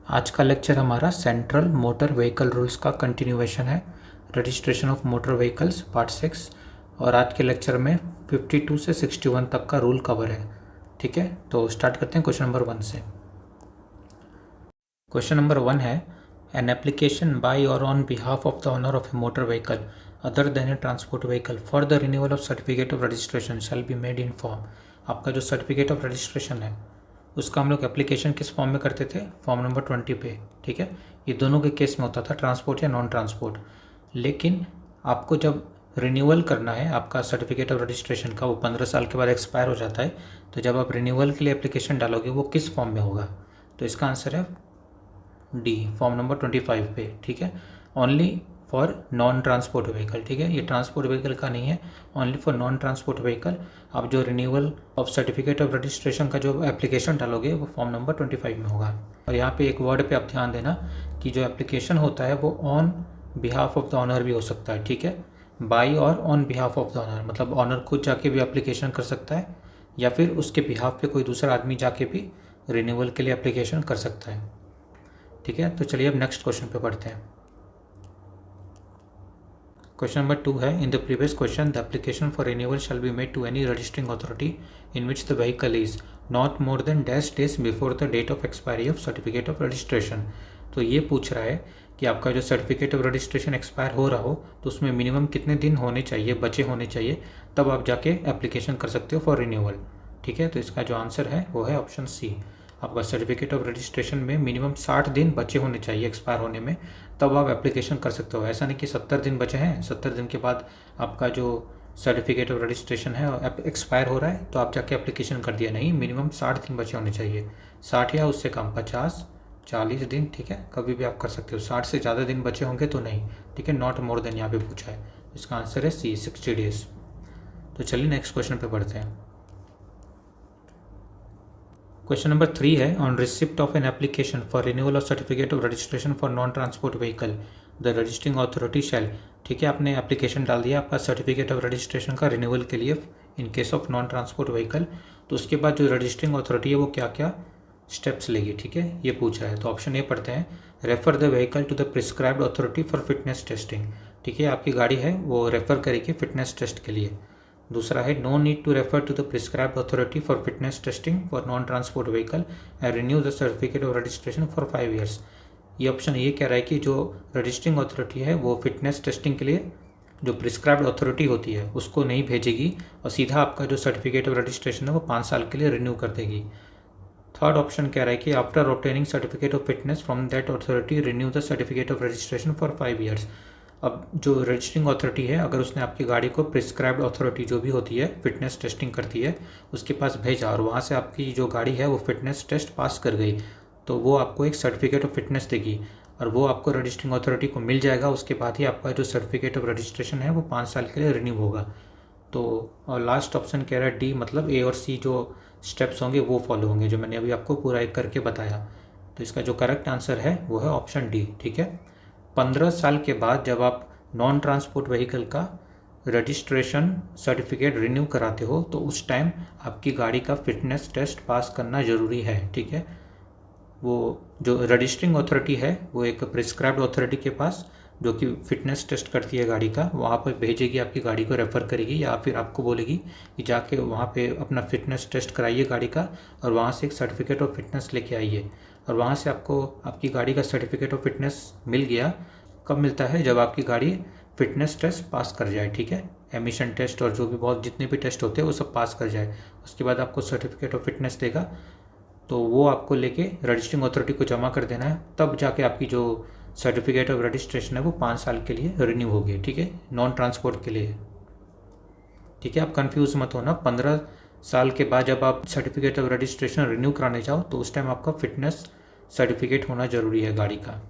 आज का लेक्चर हमारा सेंट्रल मोटर व्हीकल रूल्स का कंटिन्यूएशन है, registration of motor vehicles part 6। और आज के लेक्चर में 52 से 61 तक का रूल कवर है। ठीक है, तो स्टार्ट करते हैं क्वेश्चन नंबर 1 से। क्वेश्चन नंबर 1 है, एन एप्लीकेशन बाय और on behalf of the owner of a motor vehicle other than A transport vehicle for the renewal of certificate of registration shall be made in form. आपका जो certificate of registration है उसका हम लोग application किस form में करते थे? फॉर्म नंबर 20 पे। ठीक है, ये दोनों के केस में होता था, ट्रांसपोर्ट या नॉन ट्रांसपोर्ट। लेकिन आपको जब रिन्यूअल करना है आपका सर्टिफिकेट ऑफ रजिस्ट्रेशन का, वो 15 साल के बाद एक्सपायर हो जाता है, तो जब आप रिन्यूअल के लिए एप्लीकेशन डालोगे वो किस फॉर्म में होगा? तो इसका आंसर है डी, फॉर्म नंबर 25 पे। ठीक है, only for non transport vehicle. ठीक है, ये ट्रांसपोर्ट व्हीकल का नहीं है, only for non transport vehicle. आप जो renewal of certificate of registration का जो एप्लीकेशन डालोगे वो फॉर्म नंबर 25 में होगा। और यहाँ पे एक वर्ड पे आप ध्यान देना कि जो एप्लीकेशन होता है वो on behalf of the owner भी हो सकता है। ठीक है, बाई और on behalf of the owner, मतलब ऑनर खुद जाके भी एप्लीकेशन कर सकता है या फिर उसके बिहाफ पे कोई दूसरा आदमी जाके भी रिन्यूअल के लिए एप्लीकेशन कर सकता है। ठीक है, तो चलिए अब नेक्स्ट क्वेश्चन पे पढ़ते हैं। क्वेश्चन नंबर 2 है, in the previous question the application for renewal shall be made to any registering authority in which the vehicle is not more than dash days before the date of expiry of certificate of registration. तो ये पूछ रहा है कि आपका जो certificate of registration expire हो रहा हो तो उसमें मिनिमम कितने दिन होने चाहिए, बचे होने चाहिए, तब आप जाके एप्लीकेशन कर सकते हो फॉर रिन्यूअल। ठीक है, तो इसका जो आंसर है वो है ऑप्शन सी। आपका सर्टिफिकेट ऑफ रजिस्ट्रेशन में मिनिमम 60 दिन बचे होने चाहिए एक्सपायर होने में, तब आप एप्लीकेशन कर सकते हो। ऐसा नहीं कि 70 दिन बचे हैं, 70 दिन के बाद आपका जो सर्टिफिकेट ऑफ रजिस्ट्रेशन है एक्सपायर हो रहा है तो आप जाके एप्लीकेशन कर दिया। नहीं, मिनिमम 60 दिन बचे होने चाहिए, 60 या उससे कम, 50, 40 दिन। ठीक है, कभी भी आप कर सकते हो। 60 से ज़्यादा दिन बचे होंगे तो नहीं। ठीक है, नॉट मोर देन यहाँ पे पूछा है, इसका आंसर है सी, 60 डेज। तो चलिए नेक्स्ट क्वेश्चन पे बढ़ते हैं। क्वेश्चन नंबर 3 है, on receipt of an application for renewal of certificate of registration for non transport vehicle the registering authority शैल। ठीक है, आपने एप्लीकेशन डाल दिया आपका सर्टिफिकेट ऑफ रजिस्ट्रेशन का रिन्यूअल के लिए in case of non transport vehicle, तो उसके बाद जो रजिस्टरिंग अथॉरिटी है वो क्या क्या स्टेप्स लेगी? ठीक है, ये पूछ रहा है। तो ऑप्शन ए पढ़ते हैं, refer the vehicle to the prescribed authority for fitness testing. ठीक है, आपकी गाड़ी है वो रेफर करेगी फिटनेस टेस्ट के लिए। दूसरा है, no need to refer to the prescribed authority for fitness testing for non transport vehicle and renew the certificate of registration for 5 years. ये ऑप्शन ये कह रहा है कि जो रजिस्टरिंग अथॉरिटी है वो फिटनेस टेस्टिंग के लिए जो प्रिस्क्राइब्ड अथॉरिटी होती है उसको नहीं भेजेगी और सीधा आपका जो सर्टिफिकेट ऑफ रजिस्ट्रेशन है वो 5 साल के लिए रिन्यू कर देगी। थर्ड ऑप्शन कह रहा है कि after obtaining certificate of fitness from that authority renew the certificate of registration for 5 years. अब जो रजिस्टरिंग अथॉरिटी है अगर उसने आपकी गाड़ी को प्रिस्क्राइब्ड अथॉरिटी जो भी होती है फिटनेस टेस्टिंग करती है उसके पास भेजा और वहाँ से आपकी जो गाड़ी है वो फिटनेस टेस्ट पास कर गई, तो वो आपको एक सर्टिफिकेट ऑफ फिटनेस देगी और वो आपको रजिस्टरिंग अथॉरिटी को मिल जाएगा। उसके बाद ही आपका जो सर्टिफिकेट ऑफ रजिस्ट्रेशन है वो 5 साल के लिए रिन्यू होगा। तो और लास्ट ऑप्शन कह रहा है डी, मतलब ए और सी जो स्टेप्स होंगे वो फॉलो होंगे जो मैंने अभी आपको पूरा एक करके बताया। तो इसका जो करेक्ट आंसर है वो है ऑप्शन डी। ठीक है, 15 साल के बाद जब आप नॉन ट्रांसपोर्ट व्हीकल का रजिस्ट्रेशन सर्टिफिकेट रिन्यू कराते हो तो उस टाइम आपकी गाड़ी का फिटनेस टेस्ट पास करना ज़रूरी है। ठीक है, वो जो रजिस्टरिंग अथॉरिटी है वो एक प्रिस्क्राइब्ड अथॉरिटी के पास जो कि फिटनेस टेस्ट करती है गाड़ी का, वहाँ पर भेजेगी, आपकी गाड़ी को रेफ़र करेगी या फिर आपको बोलेगी कि जाके वहाँ पे अपना फिटनेस टेस्ट कराइए गाड़ी का और वहाँ से एक सर्टिफिकेट ऑफ फिटनेस लेके आइए। और वहाँ से आपको आपकी गाड़ी का सर्टिफिकेट ऑफ फिटनेस मिल गया। कब मिलता है? जब आपकी गाड़ी फिटनेस टेस्ट पास कर जाए। ठीक है, एमिशन टेस्ट और जो भी बहुत जितने भी टेस्ट होते हैं वो सब पास कर जाए, उसके बाद आपको सर्टिफिकेट ऑफ फिटनेस देगा, तो वो आपको लेके रजिस्टरिंग अथॉरिटी को जमा कर देना है। तब जाके आपकी जो सर्टिफिकेट ऑफ रजिस्ट्रेशन है वो 5 साल के लिए रिन्यू होगी। ठीक है, नॉन ट्रांसपोर्ट के लिए। ठीक है, आप कंफ्यूज मत होना। 15 साल के बाद जब आप सर्टिफिकेट ऑफ रजिस्ट्रेशन रिन्यू कराने जाओ तो उस टाइम आपका फिटनेस सर्टिफिकेट होना ज़रूरी है गाड़ी का।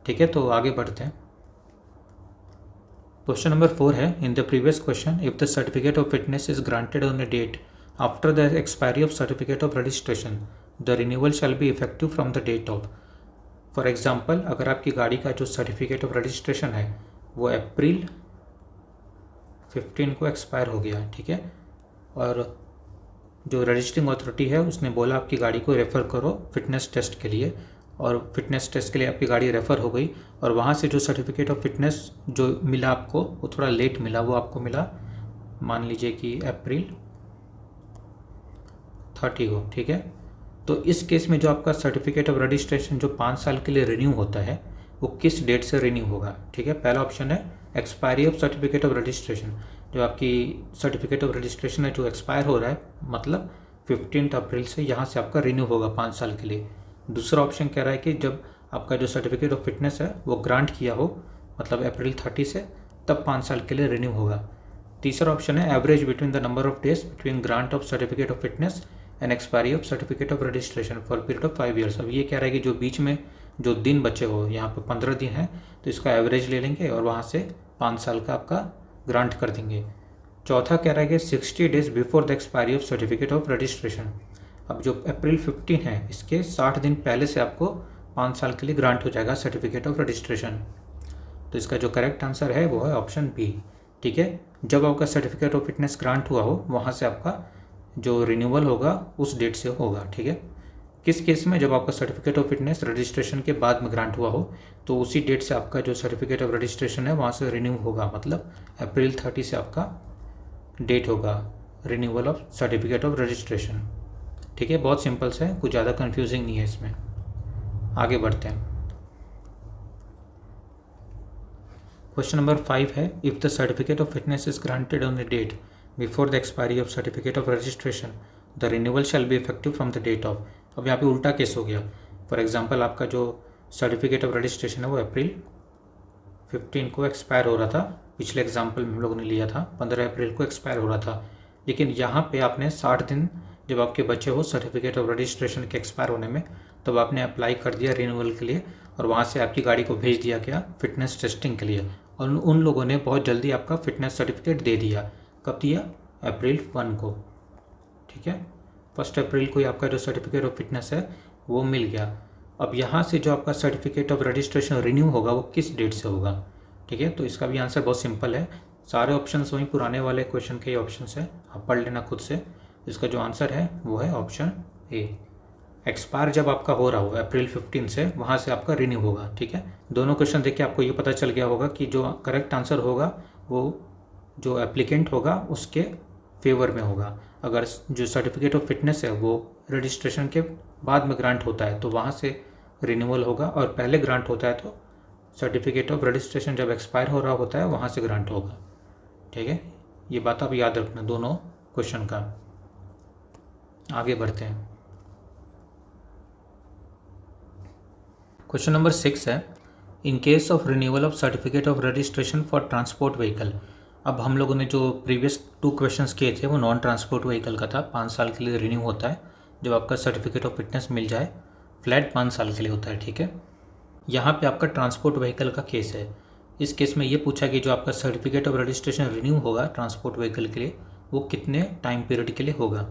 ठीक है, तो आगे बढ़ते हैं। क्वेश्चन नंबर 4 है, in the previous question if the certificate of fitness is granted on a date after the expiry of certificate of registration the renewal shall be effective from the date of. For example, अगर आपकी गाड़ी का जो certificate of registration है वो अप्रैल 15 को expire हो गया, ठीक है, और जो रजिस्टरिंग अथॉरिटी है उसने बोला आपकी गाड़ी को रेफ़र करो फिटनेस टेस्ट के लिए, और फिटनेस टेस्ट के लिए आपकी गाड़ी रेफ़र हो गई, और वहाँ से जो सर्टिफिकेट ऑफ फिटनेस जो मिला आपको वो थोड़ा लेट मिला, वो आपको मिला मान लीजिए कि अप्रैल 30 को, ठीक है। तो इस केस में जो आपका सर्टिफिकेट ऑफ रजिस्ट्रेशन जो 5 साल के लिए रिन्यू होता है वो किस डेट से रिन्यू होगा, ठीक है। पहला ऑप्शन है expiry of certificate of registration, जो आपकी सर्टिफिकेट ऑफ रजिस्ट्रेशन है जो एक्सपायर हो रहा है, मतलब 15 अप्रैल से यहाँ से आपका रिन्यू होगा 5 साल के लिए। दूसरा ऑप्शन कह रहा है कि जब आपका जो सर्टिफिकेट ऑफ फिटनेस है वो ग्रांट किया हो, मतलब अप्रैल 30 से, तब 5 साल के लिए रिन्यू होगा। तीसरा ऑप्शन है average between the number of days between grant of certificate of fitness and expiry of certificate of registration for period of 5 years. अब ये कह रहा है कि जो बीच में जो दिन बचे हो, यहाँ पे 15 दिन है, तो इसका एवरेज ले लेंगे और वहाँ से 5 साल का आपका ग्रांट कर देंगे। चौथा कह रहा है कि 60 days before the expiry of certificate of registration. अब जो अप्रैल 15 है इसके 60 दिन पहले से आपको 5 साल के लिए ग्रांट हो जाएगा सर्टिफिकेट ऑफ रजिस्ट्रेशन। तो इसका जो करेक्ट आंसर है वो है ऑप्शन बी, ठीक है। जब आपका सर्टिफिकेट ऑफ फिटनेस ग्रांट हुआ हो वहाँ से आपका जो रिन्यूअल होगा उस डेट से होगा, ठीक है। किस केस में, जब आपका सर्टिफिकेट ऑफ फिटनेस रजिस्ट्रेशन के बाद में ग्रांट हुआ हो तो उसी डेट से आपका जो सर्टिफिकेट ऑफ रजिस्ट्रेशन है वहाँ से रिन्यू होगा, मतलब अप्रैल 30 से आपका डेट होगा renewal of certificate of registration, ठीक है। बहुत सिंपल सा है, कुछ ज़्यादा कंफ्यूजिंग नहीं है इसमें। आगे बढ़ते हैं। क्वेश्चन नंबर 5 है, if the certificate of fitness is granted on the date before the expiry of certificate of registration the renewal shall be effective from the date of. अब यहाँ पे उल्टा केस हो गया। फॉर एग्जांपल, आपका जो certificate of registration है वो अप्रैल 15 को एक्सपायर हो रहा था, पिछले एग्जाम्पल में हम लोगों ने लिया था 15 अप्रैल को एक्सपायर हो रहा था, लेकिन यहाँ पे आपने 60 दिन जब आपके बचे हो सर्टिफिकेट ऑफ रजिस्ट्रेशन के एक्सपायर होने में, तब आपने अप्लाई कर दिया रिन्यूअल के लिए, और वहाँ से आपकी गाड़ी को भेज दिया गया फिटनेस टेस्टिंग के लिए, और उन लोगों ने बहुत जल्दी आपका फिटनेस सर्टिफिकेट दे दिया। कब दिया? अप्रैल 1 को, ठीक है। 1 अप्रैल को ही आपका जो सर्टिफिकेट ऑफ फिटनेस है वो मिल गया। अब यहाँ से जो आपका सर्टिफिकेट ऑफ रजिस्ट्रेशन रिन्यू होगा वो किस डेट से होगा, ठीक है। तो इसका भी आंसर बहुत सिंपल है, सारे ऑप्शंस वहीं पुराने वाले क्वेश्चन के ही ऑप्शंस है, आप पढ़ लेना खुद से। इसका जो आंसर है वो है ऑप्शन ए। एक्सपायर जब आपका हो रहा होगा अप्रैल 15 से, वहाँ से आपका रिन्यू होगा, ठीक है। दोनों क्वेश्चन देख के आपको ये पता चल गया होगा कि जो करेक्ट आंसर होगा वो जो एप्लीकेंट होगा उसके फेवर में होगा। अगर जो सर्टिफिकेट ऑफ फिटनेस है वो रजिस्ट्रेशन के बाद में ग्रांट होता है तो वहाँ से रिन्यूअल होगा, और पहले ग्रांट होता है तो सर्टिफिकेट ऑफ रजिस्ट्रेशन जब एक्सपायर हो रहा होता है वहाँ से ग्रांट होगा, ठीक है। ये बात आप याद रखना दोनों क्वेश्चन का। आगे बढ़ते हैं। क्वेश्चन नंबर 6 है, in case of renewal of certificate of registration for transport vehicle. अब हम लोगों ने जो प्रीवियस 2 क्वेश्चंस किए थे वो नॉन ट्रांसपोर्ट व्हीकल का था, 5 साल के लिए रिन्यू होता है जब आपका सर्टिफिकेट ऑफ फिटनेस मिल जाए, फ्लैट 5 साल के लिए होता है, ठीक है। यहाँ पे आपका ट्रांसपोर्ट व्हीकल का केस है। इस केस में ये पूछा कि जो आपका सर्टिफिकेट ऑफ रजिस्ट्रेशन रिन्यू होगा ट्रांसपोर्ट व्हीकल के लिए वो कितने टाइम पीरियड के लिए होगा।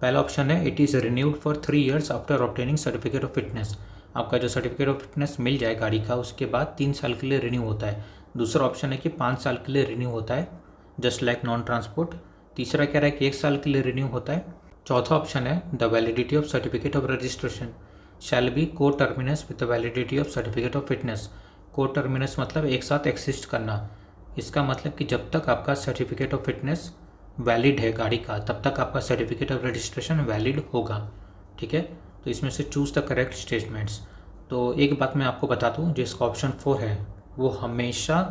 पहला ऑप्शन है it is renewed for 3 years after obtaining certificate of fitness. आपका जो सर्टिफिकेट ऑफ फिटनेस मिल जाए गाड़ी का उसके बाद 3 साल के लिए रिन्यू होता है। दूसरा ऑप्शन है कि 5 साल के लिए रिन्यू होता है, जस्ट लाइक नॉन ट्रांसपोर्ट। तीसरा कह रहा है कि 1 साल के लिए रिन्यू होता है। चौथा ऑप्शन है the validity of certificate of registration shall be coterminous with the validity of certificate of fitness. Coterminous मतलब एक साथ एक्सिस्ट करना। इसका मतलब कि जब तक आपका सर्टिफिकेट ऑफ फिटनेस वैलिड है गाड़ी का तब तक आपका सर्टिफिकेट ऑफ रजिस्ट्रेशन वैलिड होगा, ठीक है। तो इसमें से चूज़ द करेक्ट स्टेटमेंट्स। तो एक बात मैं आपको बता दूं, जिसका ऑप्शन 4 है वो हमेशा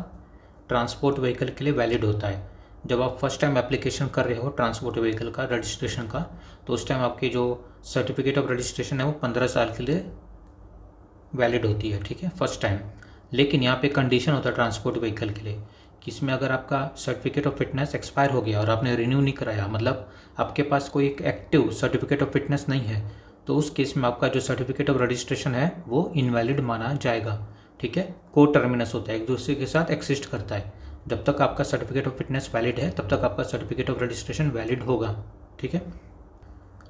ट्रांसपोर्ट व्हीकल के लिए वैलिड होता है। जब आप फर्स्ट टाइम एप्लीकेशन कर रहे हो ट्रांसपोर्ट व्हीकल का रजिस्ट्रेशन का, तो उस टाइम आपकी जो सर्टिफिकेट ऑफ रजिस्ट्रेशन है वो 15 साल के लिए वैलिड होती है, ठीक है, फर्स्ट टाइम। लेकिन यहाँ पे कंडीशन होता है ट्रांसपोर्ट व्हीकल के लिए कि इसमें अगर आपका सर्टिफिकेट ऑफ फिटनेस एक्सपायर हो गया और आपने रिन्यू नहीं कराया, मतलब आपके पास कोई एक एक्टिव सर्टिफिकेट ऑफ फिटनेस नहीं है, तो उस केस में आपका जो सर्टिफिकेट ऑफ रजिस्ट्रेशन है वो इनवैलिड माना जाएगा, ठीक है। को टर्मिनस होता है, एक दूसरे के साथ एक्सिस्ट करता है। जब तक आपका सर्टिफिकेट ऑफ फिटनेस वैलिड है तब तक आपका सर्टिफिकेट ऑफ रजिस्ट्रेशन वैलिड होगा, ठीक है।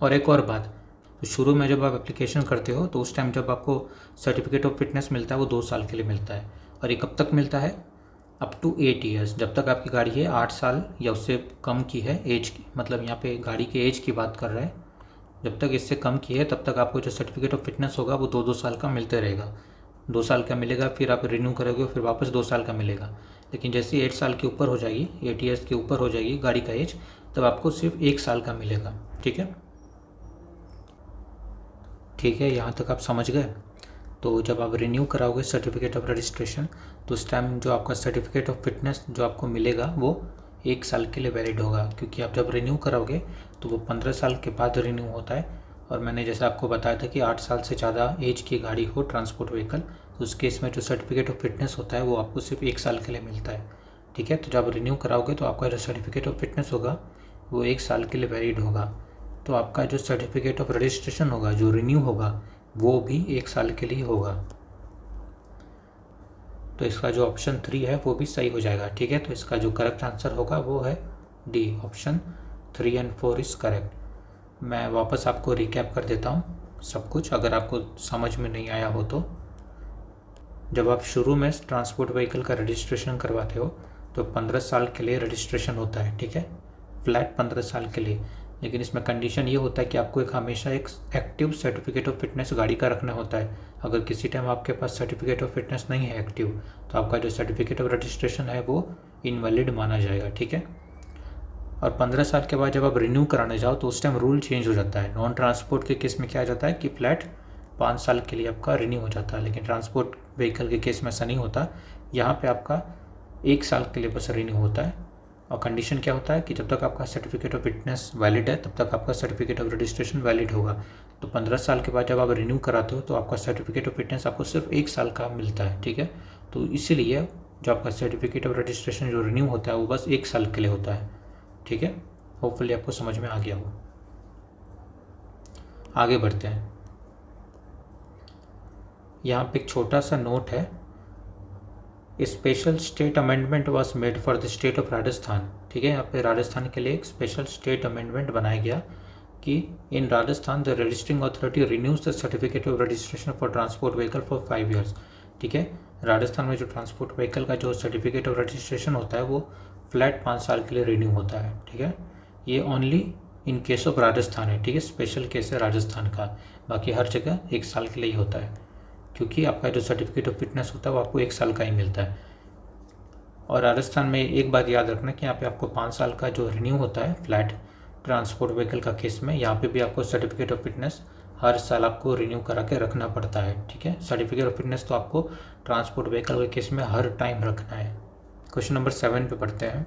और एक और बात, तो शुरू में जब आप एप्लीकेशन करते हो तो उस टाइम जब आपको सर्टिफिकेट ऑफ फिटनेस मिलता है वो 2 साल के लिए मिलता है। और ये कब तक मिलता है? अप टू 8 ईयर्स, जब तक आपकी गाड़ी है 8 साल या उससे कम की है एज की, मतलब यहाँ पे गाड़ी के एज की बात कर रहे हैं। जब तक इससे कम की है तब तक आपको जो सर्टिफिकेट ऑफ फिटनेस होगा वो 2-2 साल का मिलते रहेगा। 2 साल का मिलेगा, फिर आप रिन्यू करोगे, फिर वापस 2 साल का मिलेगा। लेकिन जैसे 8 साल के ऊपर हो जाएगी, 8 ईयर्स के ऊपर हो जाएगी गाड़ी का एज, तब आपको सिर्फ 1 साल का मिलेगा। ठीक है, ठीक है, यहाँ तक आप समझ गए। तो जब आप रिन्यू कराओगे सर्टिफिकेट ऑफ रजिस्ट्रेशन, तो उस टाइम जो आपका सर्टिफिकेट ऑफ फिटनेस जो आपको मिलेगा वो 1 साल के लिए वैलिड होगा, क्योंकि आप जब रिन्यू कराओगे तो वो 15 साल के बाद रिन्यू होता है। और मैंने जैसे आपको बताया था कि 8 साल से ज़्यादा एज की गाड़ी हो ट्रांसपोर्ट व्हीकल, तो उस केस में जो सर्टिफिकेट ऑफ फिटनेस होता है वो आपको सिर्फ 1 साल के लिए मिलता है। ठीक है, तो जब रिन्यू कराओगे तो आपका जो सर्टिफिकेट ऑफ फिटनेस होगा वो 1 साल के लिए वैलिड होगा। तो आपका जो सर्टिफिकेट ऑफ रजिस्ट्रेशन होगा, जो रिन्यू होगा, वो भी 1 साल के लिए होगा। तो इसका जो ऑप्शन 3 है वो भी सही हो जाएगा। ठीक है, तो इसका जो करेक्ट आंसर होगा वो है D, option 3 and 4 is correct. मैं वापस आपको रिकैप कर देता हूँ सब कुछ, अगर आपको समझ में नहीं आया हो तो। जब आप शुरू में ट्रांसपोर्ट व्हीकल का रजिस्ट्रेशन करवाते हो तो 15 साल के लिए रजिस्ट्रेशन होता है। ठीक है, फ्लैट 15 साल के लिए। लेकिन इसमें कंडीशन ये होता है कि आपको एक हमेशा एक एक्टिव सर्टिफिकेट ऑफ फिटनेस गाड़ी का रखना होता है। अगर किसी टाइम आपके पास सर्टिफिकेट ऑफ फिटनेस नहीं है एक्टिव, तो आपका जो सर्टिफिकेट ऑफ रजिस्ट्रेशन है वो इनवैलिड माना जाएगा। ठीक है, और 15 साल के बाद जब आप रिन्यू कराने जाओ तो उस टाइम रूल चेंज हो जाता है। नॉन ट्रांसपोर्ट के केस में क्या आ जाता है कि फ्लैट 5 साल के लिए आपका रिन्यू हो जाता है, लेकिन ट्रांसपोर्ट व्हीकल के केस में ऐसा नहीं होता। यहाँ पे आपका 1 साल के लिए बस रिन्यू होता है। और कंडीशन क्या होता है कि जब तक आपका सर्टिफिकेट ऑफ फिटनेस वैलिड है तब तक आपका सर्टिफिकेट ऑफ रजिस्ट्रेशन वैलिड होगा। तो 15 साल के बाद जब आप रिन्यू कराते हो तो आपका सर्टिफिकेट ऑफ फिटनेस आपको सिर्फ 1 साल का मिलता है। ठीक है, तो इसीलिए जो आपका सर्टिफिकेट ऑफ रजिस्ट्रेशन जो रिन्यू होता है वो बस 1 साल के लिए होता है। ठीक है, होपफुली आपको समझ में आ गया हो। आगे बढ़ते हैं। यहाँ पे एक छोटा सा नोट है, special state amendment was made for the state of Rajasthan. ठीक है, यहाँ पे राजस्थान के लिए एक स्पेशल स्टेट अमेंडमेंट बनाया गया कि in Rajasthan the registering authority renews the certificate of registration for transport vehicle for 5 years. ठीक है, राजस्थान में जो ट्रांसपोर्ट व्हीकल का जो सर्टिफिकेट ऑफ रजिस्ट्रेशन होता है वो फ्लैट 5 साल के लिए रिन्यू होता है। ठीक है, ये only in case of Rajasthan है। ठीक है, स्पेशल केस है राजस्थान का, बाकी हर जगह 1 साल के लिए ही होता है, क्योंकि आपका जो सर्टिफिकेट ऑफ फिटनेस होता है वो आपको 1 साल का ही मिलता है। और राजस्थान में एक बात याद रखना कि यहाँ पे आपको 5 साल का जो रिन्यू होता है फ्लैट ट्रांसपोर्ट व्हीकल का केस में, यहाँ पे भी आपको सर्टिफिकेट ऑफ फिटनेस हर साल आपको रिन्यू करा के रखना पड़ता है। ठीक है, सर्टिफिकेट ऑफ फिटनेस तो आपको ट्रांसपोर्ट व्हीकल के केस में हर टाइम रखना है। क्वेश्चन नंबर 7 पे पढ़ते हैं।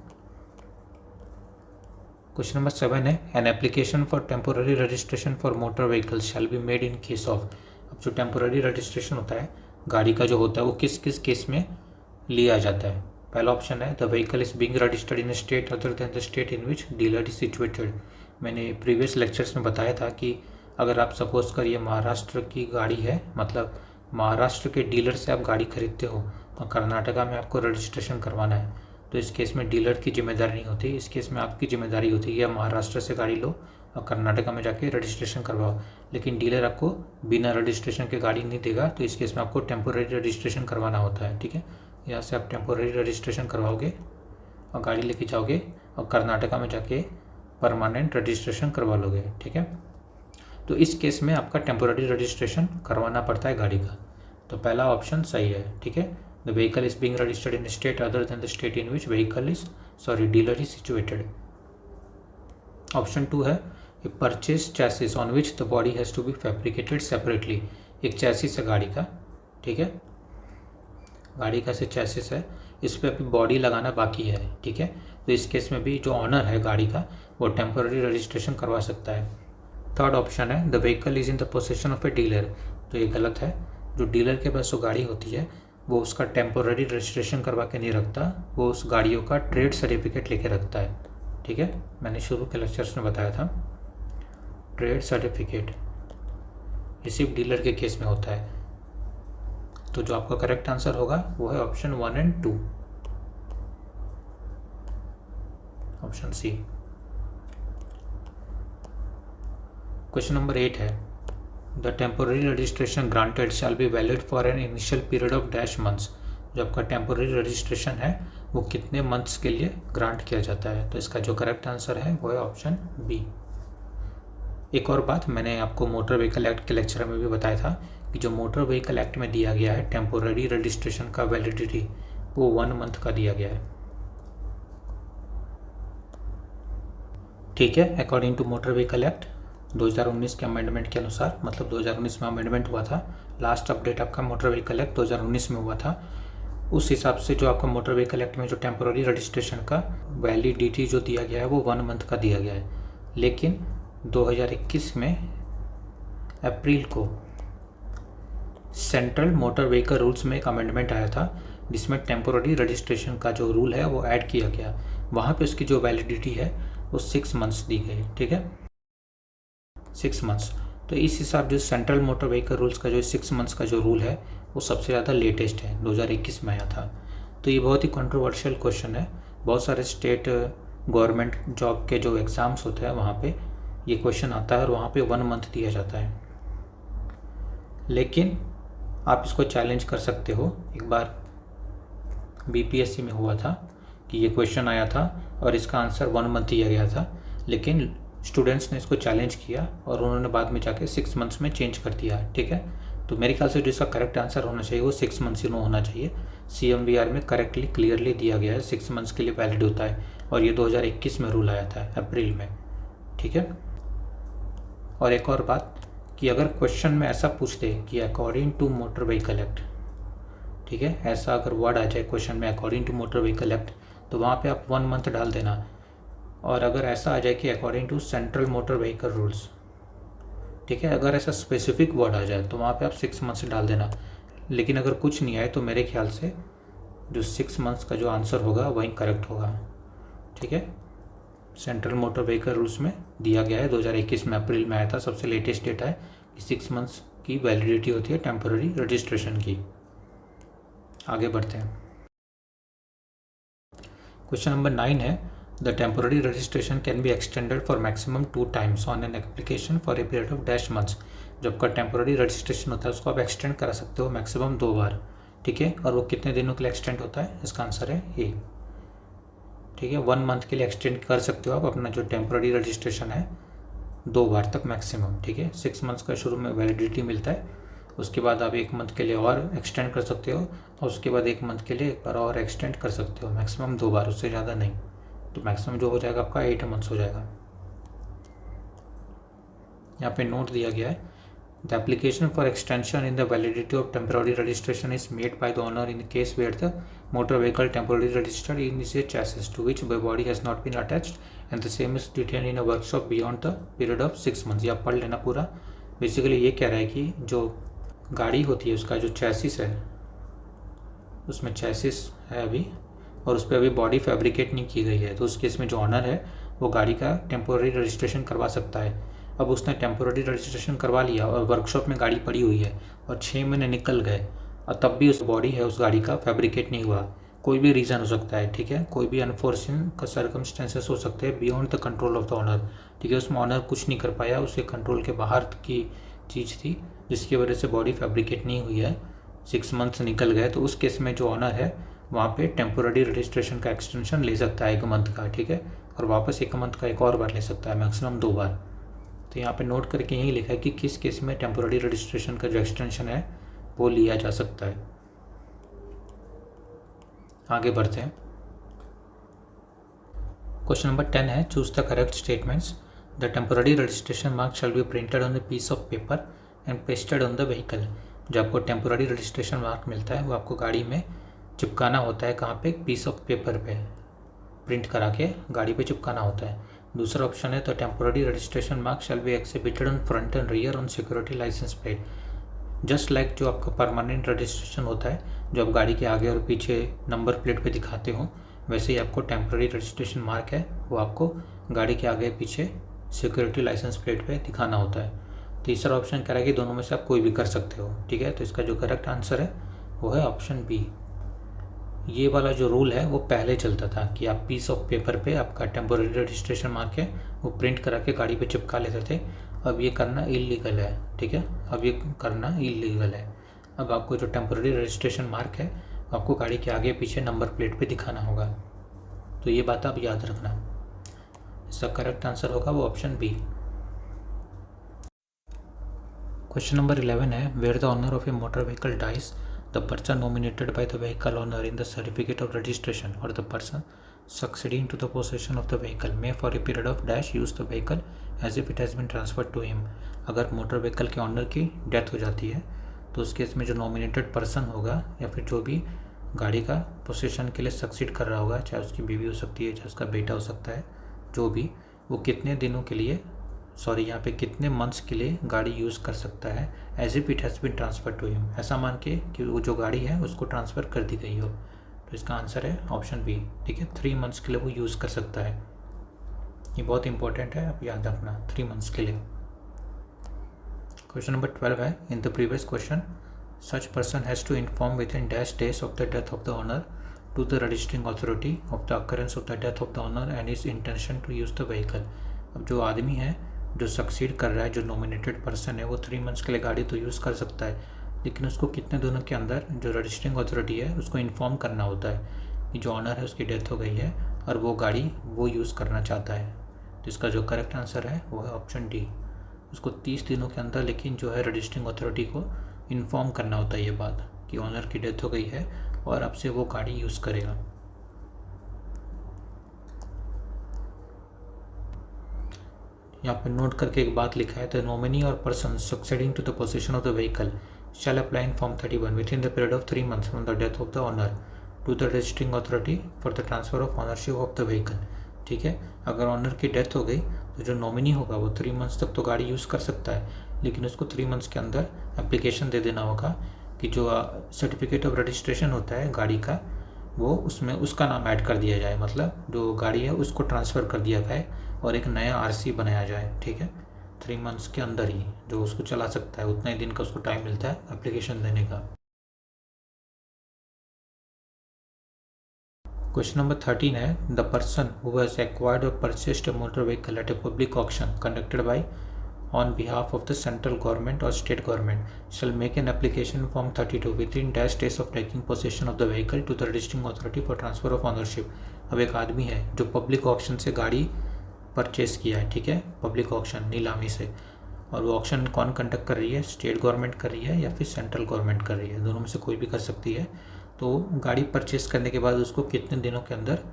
क्वेश्चन नंबर 7 है, an application for temporary registration for motor vehicles shell be made in case of. अब जो टेम्पोररी रजिस्ट्रेशन होता है गाड़ी का जो होता है वो किस किस केस में लिया जाता है? पहला ऑप्शन है the vehicle is being registered in state other than the state in which dealer is situated. मैंने प्रीवियस लेक्चर्स में बताया था कि अगर आप सपोज करिए महाराष्ट्र की गाड़ी है, मतलब महाराष्ट्र के डीलर से आप गाड़ी खरीदते हो और कर्नाटका में आपको रजिस्ट्रेशन करवाना है, तो इस केस में डीलर की जिम्मेदारी नहीं होती। इस केस में आपकी जिम्मेदारी होती है कि आप महाराष्ट्र से गाड़ी लो और कर्नाटका में जाके रजिस्ट्रेशन करवाओ। लेकिन डीलर आपको बिना रजिस्ट्रेशन के गाड़ी नहीं देगा, तो इस केस में आपको टेम्पोररी रजिस्ट्रेशन करवाना होता है। ठीक है, यहाँ से आप टेम्पोररी रजिस्ट्रेशन करवाओगे और गाड़ी लेके जाओगे और कर्नाटका में जाके परमानेंट रजिस्ट्रेशन करवा लोगे। ठीक है, तो इस केस में आपका टेम्पोररी रजिस्ट्रेशन करवाना पड़ता है गाड़ी का। तो पहला ऑप्शन सही है। ठीक है, the vehicle is being registered in state other than the state in which dealer is situated. Option 2 है a purchase chassis on which the body has to be fabricated separately. एक चैसिस है गाड़ी का, ठीक है, गाड़ी का से चैसिस है, इस पर अभी बॉडी लगाना बाकी है। ठीक है, तो इस केस में भी जो ऑनर है गाड़ी का वो टेम्पोररी रजिस्ट्रेशन करवा सकता है। थर्ड ऑप्शन है the vehicle is in the possession of a dealer. तो ये गलत है। जो डीलर के पास जो गाड़ी होती है वो उसका टेम्पोररी रजिस्ट्रेशन करवा के नहीं रखता, वो उस गाड़ियों का ट्रेड सर्टिफिकेट लेके रखता है। ठीक है, मैंने शुरू के लेक्चर्स में बताया था, ट्रेड सर्टिफिकेट ये सिर्फ डीलर के केस में होता है। तो जो आपका करेक्ट आंसर होगा वो है option 1 and 2, option C. Question number 8 है, the temporary registration granted shall be valid for an initial period of dash months. जो आपका टेम्पोररी रजिस्ट्रेशन है वो कितने मंथ्स के लिए ग्रांट किया जाता है। तो इसका जो करेक्ट आंसर है वो है ऑप्शन बी। एक और बात मैंने आपको मोटर व्हीकल एक्ट के लेक्चर में भी बताया था कि जो मोटर व्हीकल एक्ट में दिया गया है टेम्पोररी रजिस्ट्रेशन का वैलिडिटी वो 1 मंथ का दिया गया है। ठीक है, according to motor vehicle act 2019 के अमेंडमेंट के अनुसार, मतलब 2019 में अमेंडमेंट हुआ था, लास्ट अपडेट आपका मोटर व्हीकल एक्ट 2019 में हुआ था। उस हिसाब से जो आपका मोटर व्हीकल एक्ट में जो टेम्पोररी रजिस्ट्रेशन का वैलिडिटी जो दिया गया है वो 1 मंथ का दिया गया है। लेकिन 2021 में अप्रैल को सेंट्रल मोटर व्हीकल रूल्स में एक अमेंडमेंट आया था जिसमें टेम्पोररी रजिस्ट्रेशन का जो रूल है वो ऐड किया गया। वहाँ पे उसकी जो वैलिडिटी है वो 6 मंथ्स दी गई। ठीक है, 6 मंथ्स। तो इस हिसाब जो सेंट्रल मोटर व्हीकल रूल्स का जो 6 मंथ्स का जो रूल है वो सबसे ज़्यादा लेटेस्ट है, 2021 में आया था। तो ये बहुत ही कंट्रोवर्शियल क्वेश्चन है। बहुत सारे स्टेट गवर्नमेंट जॉब के जो एग्ज़ाम्स होते हैं वहाँ पे ये क्वेश्चन आता है और वहाँ पे 1 मंथ दिया जाता है। लेकिन आप इसको चैलेंज कर सकते हो। एक बार बीपीएससी में हुआ था कि ये क्वेश्चन आया था और इसका आंसर 1 मंथ दिया गया था, लेकिन स्टूडेंट्स ने इसको चैलेंज किया और उन्होंने बाद में जाके 6 मंथ्स में चेंज कर दिया। ठीक है, तो मेरे ख्याल से जो इसका करेक्ट आंसर होना चाहिए वो 6 मंथ्स ही होना चाहिए। CMVR में करेक्टली क्लियरली दिया गया है 6 मंथ्स के लिए वैलिड होता है और ये 2021 में रूल आया था अप्रैल में। ठीक है, और एक और बात कि अगर क्वेश्चन में ऐसा पूछ दे कि according to motor vehicle act, ठीक है, ऐसा अगर वर्ड आ जाए क्वेश्चन में according to motor vehicle act, तो वहाँ पे आप 1 मंथ डाल देना। और अगर ऐसा आ जाए कि according to central motor vehicle rules, ठीक है, अगर ऐसा स्पेसिफिक वर्ड आ जाए तो वहाँ पे आप 6 मंथ्स डाल देना। लेकिन अगर कुछ नहीं आए तो मेरे ख्याल से जो 6 मंथ्स का जो आंसर होगा वही करेक्ट होगा। ठीक है, सेंट्रल मोटर व्हीकल रूल्स में दिया गया है, 2021 में अप्रैल में आया था, सबसे लेटेस्ट डेटा है कि 6 मंथ्स की वैलिडिटी होती है टेम्पोररी रजिस्ट्रेशन की। आगे बढ़ते हैं। क्वेश्चन नंबर 9 है, the temporary registration can be extended for maximum 2 times on an application for a period of dash months. जो आपका टेम्पोररी रजिस्ट्रेशन होता है उसको आप एक्सटेंड करा सकते हो मैक्सिमम 2 बार। ठीक है, और वो कितने दिनों के लिए एक्सटेंड होता है, इसका आंसर है ए। ठीक है, 1 मंथ के लिए एक्सटेंड कर सकते हो आप अपना जो टेम्पोररी रजिस्ट्रेशन है 2 बार तक मैक्सिमम। ठीक है, 6 मंथ्स का शुरू में वैलिडिटी मिलता है, उसके बाद आप 1 मंथ के लिए और एक्सटेंड कर सकते हो और उसके बाद 1 मंथ के लिए एक बार और एक्सटेंड कर सकते हो, मैक्सिमम 2 बार, उससे ज़्यादा नहीं। तो मैक्सिमम जो हो जाएगा आपका 8 मंथ्स हो जाएगा। यहाँ पे नोट दिया गया है, the application for extension in the validity of temporary registration is made by the owner in case where the motor vehicle temporary registered in is a chassis to which the body has not been attached and the same is detain in a workshop beyond the period of 6 months. ये आप पढ़ लेना पूरा। Basically ये कह रहा है कि जो गाड़ी होती है उसका जो चैसिस है, उसमें चैसिस है अभी और उस पर अभी बॉडी फैब्रिकेट नहीं की गई है, तो उस केस में जो ऑनर है वो गाड़ी का टेम्पोररी रजिस्ट्रेशन करवा सकता है। अब उसने टेम्पोररी रजिस्ट्रेशन करवा लिया और वर्कशॉप में गाड़ी पड़ी हुई है और 6 महीने निकल गए और तब भी उस बॉडी है उस गाड़ी का फैब्रिकेट नहीं हुआ, कोई भी रीज़न हो सकता है। ठीक है, कोई भी अनफॉर्चुनेट सर्कमस्टेंसेस हो सकते हैं beyond the control of the owner. ठीक है, उसमें ऑनर कुछ नहीं कर पाया, उसके कंट्रोल के बाहर की चीज़ थी जिसकी वजह से बॉडी फैब्रिकेट नहीं हुई है, 6 मंथ्स निकल गए, तो उस केस में जो ऑनर है वहाँ पे टेम्पोररी रजिस्ट्रेशन का एक्सटेंशन ले सकता है 1 मंथ का। ठीक है, और वापस 1 मंथ का एक और बार ले सकता है, मैक्सिमम 2 बार। तो यहाँ पे नोट करके यही लिखा है कि किस केस में टेम्पोररी रजिस्ट्रेशन का जो एक्सटेंशन है वो लिया जा सकता है। आगे बढ़ते हैं। क्वेश्चन नंबर 10 है, choose the correct statements. The temporary registration mark shall be printed on the piece of paper and pasted on the vehicle. जो आपको टेम्पोररी रजिस्ट्रेशन मार्क मिलता है वो आपको गाड़ी में चिपकाना होता है, कहाँ पे, पीस ऑफ पेपर पे प्रिंट करा के गाड़ी पे चिपकाना होता है। दूसरा ऑप्शन है, the temporary registration mark shall be exhibited on front and rear on security license plate. Just like जो आपका परमानेंट रजिस्ट्रेशन होता है जो आप गाड़ी के आगे और पीछे नंबर प्लेट पे दिखाते हो, वैसे ही आपको टेम्पोररी रजिस्ट्रेशन मार्क है वो आपको गाड़ी के आगे पीछे सिक्योरिटी लाइसेंस प्लेट पे दिखाना होता है। तीसरा ऑप्शन कह रहा है कि दोनों में से आप कोई भी कर सकते हो। ठीक है, तो इसका जो करेक्ट आंसर है वो है ऑप्शन बी। ये वाला जो रूल है वो पहले चलता था कि आप पीस ऑफ पेपर पे आपका टेम्पोररी रजिस्ट्रेशन मार्क है वो प्रिंट करा के गाड़ी पे चिपका लेते थे अब ये करना इलीगल है, ठीक है, अब ये करना इलीगल है। अब आपको जो टेम्पररी रजिस्ट्रेशन मार्क है आपको गाड़ी के आगे पीछे नंबर प्लेट पे दिखाना होगा, तो ये बात आप याद रखना। इसका करेक्ट आंसर होगा वो ऑप्शन बी। क्वेश्चन नंबर 11 है, where the owner of a motor vehicle dies, the person nominated by the vehicle owner in the certificate of registration और the person succeeding to the possession of the vehicle may for a period of dash use the vehicle as if it has been transferred to him. अगर motor vehicle के owner की death हो जाती है तो उस case में जो नॉमिनेटेड पर्सन होगा या फिर जो भी गाड़ी का पोसेशन के लिए सक्सीड कर रहा होगा, चाहे उसकी बीवी हो सकती है, चाहे उसका बेटा हो सकता है, जो भी, वो कितने दिनों के लिए, सॉरी यहाँ पे कितने मंथ्स के लिए गाड़ी यूज़ कर सकता है as if it has been transfer to him, ऐसा मान के कि वो जो गाड़ी है उसको ट्रांसफ़र कर दी गई हो। तो इसका आंसर है ऑप्शन बी, ठीक है, 3 मंथ्स के लिए वो यूज़ कर सकता है। ये बहुत इंपॉर्टेंट है, आप याद रखना, 3 मंथ्स के लिए। क्वेश्चन नंबर 12 है, in the previous question such person has to inform within dash days of the death of the owner to the registering authority of the occurrence of the death of the owner and his intention to use the vehicle. अब जो आदमी है जो succeed कर रहा है, जो nominated person है, वो 3 मंथ्स के लिए गाड़ी तो यूज़ कर सकता है, लेकिन उसको कितने दिनों के अंदर जो रजिस्टरिंग अथॉरिटी है उसको इन्फॉर्म करना होता है कि जो ऑनर है उसकी डेथ हो गई है और वो गाड़ी वो यूज़ करना चाहता है। तो इसका जो करेक्ट आंसर है वो है ऑप्शन डी। उसको 30 दिनों के अंदर लेकिन जो है रजिस्टरिंग अथॉरिटी को इन्फॉर्म करना होता है ये बात कि ऑनर की डेथ हो गई है और अब से वो गाड़ी यूज़ करेगा। यहाँ पे नोट करके एक बात लिखा है, द नॉमिनी और person succeeding to the position of the vehicle shall apply in form 31 within the period of 3 months from the death of the owner to the registering authority for the transfer of ownership of the vehicle. ठीक है, अगर honour की death हो गई तो जो nominee होगा वो 3 मंथ्स तक तो गाड़ी यूज़ कर सकता है, लेकिन उसको 3 मंथ्स के अंदर एप्लीकेशन दे देना होगा कि जो सर्टिफिकेट ऑफ रजिस्ट्रेशन होता है गाड़ी का, वो उसमें उसका नाम ऐड कर दिया जाए, मतलब जो गाड़ी है उसको ट्रांसफ़र कर दिया जाए और एक नया आरसी बनाया जाए। ठीक है, 3 मंथ्स के अंदर ही जो उसको चला सकता है, उतना ही दिन का उसको टाइम मिलता है एप्लीकेशन देने का। क्वेश्चन नंबर 13 है, the person who has acquired और purchased a motor vehicle at a public auction conducted by on behalf of the central government or state government shall make an application form 32 within dash days of taking possession of the vehicle to the registering authority for transfer of ownership। अब एक आदमी है जो public auction से गाड़ी purchase किया है, ठीक है, पब्लिक ऑक्शन नीलामी से, और वो ऑक्शन कौन कंडक्ट कर रही है, स्टेट गवर्नमेंट कर रही है या फिर सेंट्रल गवर्नमेंट कर रही है, दोनों में से कोई भी कर सकती है। तो गाड़ी परचेस करने के बाद उसको कितने दिनों के अंदर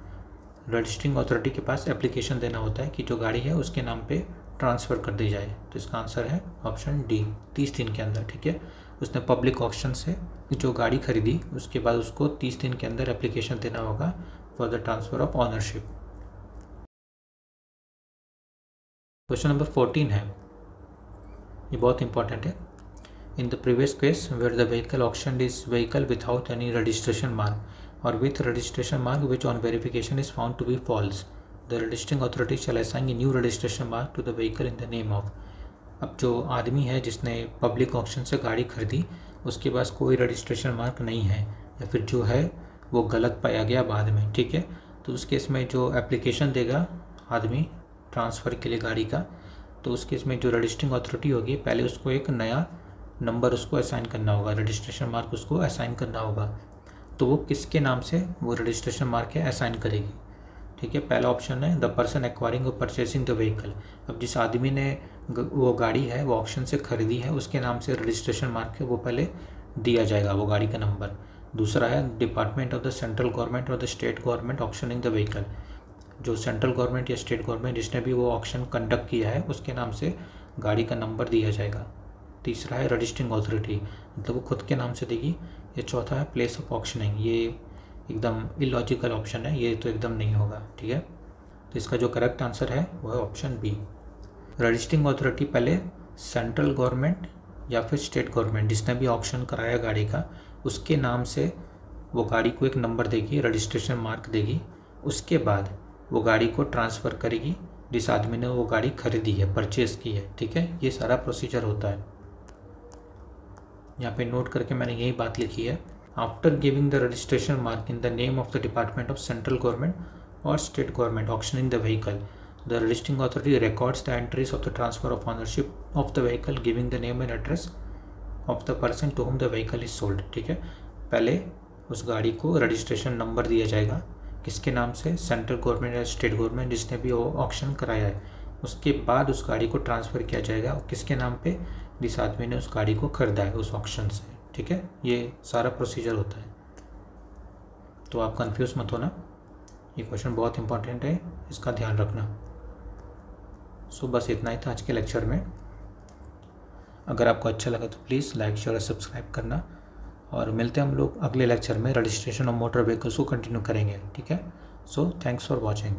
रजिस्टरिंग अथॉरिटी के पास एप्लीकेशन देना होता है कि जो गाड़ी है उसके नाम पे ट्रांसफ़र कर दी जाए। तो इसका आंसर है ऑप्शन डी, 30 दिन के अंदर। ठीक है, उसने पब्लिक ऑक्शन से जो गाड़ी खरीदी उसके बाद उसको 30 दिन के अंदर एप्लीकेशन देना होगा for the transfer of ownership. Question number 14 है, ये बहुत इंपॉर्टेंट है। In the previous case where the vehicle auction is vehicle without any registration mark और with registration mark which on verification is found to be false, the registering authority shall assign a new registration mark to the vehicle in the name of. अब जो आदमी है जिसने public auction से गाड़ी खरीदी उसके पास कोई रजिस्ट्रेशन मार्क नहीं है या फिर जो है वो गलत पाया गया बाद में, ठीक है, तो उस केस में जो एप्लीकेशन देगा आदमी ट्रांसफ़र के लिए गाड़ी का, तो उस केस में जो रजिस्टरिंग अथॉरिटी होगी पहले उसको एक नया नंबर उसको असाइन करना होगा, रजिस्ट्रेशन मार्क उसको असाइन करना होगा। तो वो किसके नाम से वो रजिस्ट्रेशन मार्क है असाइन करेगी। ठीक है, पहला ऑप्शन है द पर्सन एक्वायरिंग और परचेसिंग द व्हीकल। अब जिस आदमी ने वो गाड़ी है वो ऑक्शन से खरीदी है उसके नाम से रजिस्ट्रेशन मार्क है वो पहले दिया जाएगा, वो गाड़ी का नंबर। दूसरा है department of the central government और the state government auctioning the vehicle, जो सेंट्रल गवर्नमेंट या स्टेट गवर्नमेंट जिसने भी वो ऑक्शन कंडक्ट किया है उसके नाम से गाड़ी का नंबर दिया जाएगा। तीसरा है रजिस्टरिंग अथॉरिटी, मतलब वो खुद के नाम से देगी। या चौथा है प्लेस ऑफ ऑक्शनिंग, ये एकदम इलॉजिकल ऑप्शन है, ये तो एकदम नहीं होगा। ठीक है, तो इसका जो करेक्ट आंसर है वो है ऑप्शन बी। रजिस्टरिंग अथॉरिटी पहले सेंट्रल गवर्नमेंट या फिर स्टेट गवर्नमेंट जिसने भी ऑक्शन कराया गाड़ी का उसके नाम से वो गाड़ी को एक नंबर देगी, रजिस्ट्रेशन मार्क देगी, उसके बाद वो गाड़ी को ट्रांसफ़र करेगी जिस आदमी ने वो गाड़ी खरीदी है, परचेज़ की है। ठीक है, ये सारा प्रोसीजर होता है। यहाँ पे नोट करके मैंने यही बात लिखी है, after giving the registration mark in the name of the department of central government और state government auctioning the vehicle, the registering authority records the entries of the transfer of ownership of the vehicle giving the name and address of the person to whom the vehicle is sold. ठीक है, पहले उस गाड़ी को registration number दिया जाएगा, किसके नाम से, सेंट्रल गवर्नमेंट या स्टेट गवर्नमेंट जिसने भी ऑक्शन कराया है। उसके बाद उस गाड़ी को ट्रांसफ़र किया जाएगा किसके नाम पे, जिस आदमी ने उस गाड़ी को खरीदा है उस ऑक्शन से। ठीक है, ये सारा प्रोसीजर होता है, तो आप कंफ्यूज मत होना, ये क्वेश्चन बहुत इंपॉर्टेंट है, इसका ध्यान रखना। सो बस इतना ही था आज के लेक्चर में। अगर आपको अच्छा लगा तो प्लीज़ लाइक शेयर और सब्सक्राइब करना, और मिलते हैं हम लोग अगले लेक्चर में। रजिस्ट्रेशन ऑफ मोटर व्हीकल्स को कंटिन्यू करेंगे। ठीक है, सो थैंक्स फॉर वॉचिंग।